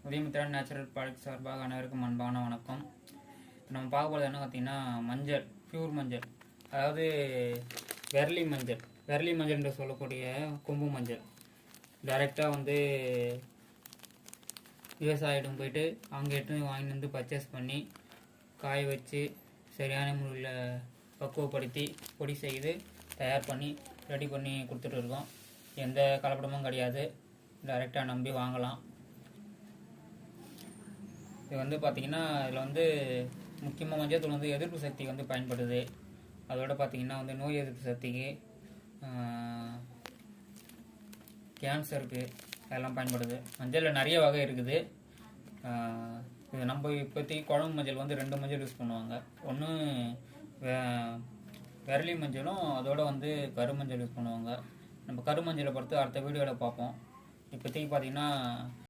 உதயமித்ரா natural product சார்பாக அனைவருக்கும் அன்பான வணக்கம். இப்போ நம்ம பார்க்க போகிறது என்ன பார்த்தீங்கன்னா மஞ்சள், பியூர் மஞ்சள், அதாவது வெர்லி மஞ்சள் என்று சொல்லக்கூடிய கொம்பு மஞ்சள். டைரெக்டாக வந்து விவசாயிடம் போயிட்டு அவங்க எட்டு வாங்கி வந்து பர்ச்சேஸ் பண்ணி காய வச்சு சரியான முறையில் பக்குவப்படுத்தி பொடி செய்து தயார் பண்ணி ரெடி பண்ணி கொடுத்துட்டு இருக்கோம். எந்த கலப்படமும் கிடையாது, டைரெக்டாக நம்பி வாங்கலாம். இது வந்து பார்த்திங்கன்னா இதில் வந்து முக்கியமாக மஞ்சள் வந்து எதிர்ப்பு சக்திக்கு வந்து பயன்படுது. அதோட பார்த்திங்கன்னா வந்து நோய் எதிர்ப்பு சக்திக்கு, கேன்சருக்கு அதெல்லாம் பயன்படுது. மஞ்சளில் நிறைய வகை இருக்குது. இது நம்ம இப்போதைக்கு குழம்பு மஞ்சள் வந்து 2 மஞ்சள் யூஸ் பண்ணுவாங்க. ஒன்று வெரளி மஞ்சளும் அதோட வந்து கருமஞ்சள் யூஸ் பண்ணுவாங்க. நம்ம கருமஞ்சளை பொறுத்து அடுத்த வீடியோவில் பார்ப்போம். இப்போதைக்கு பார்த்திங்கன்னா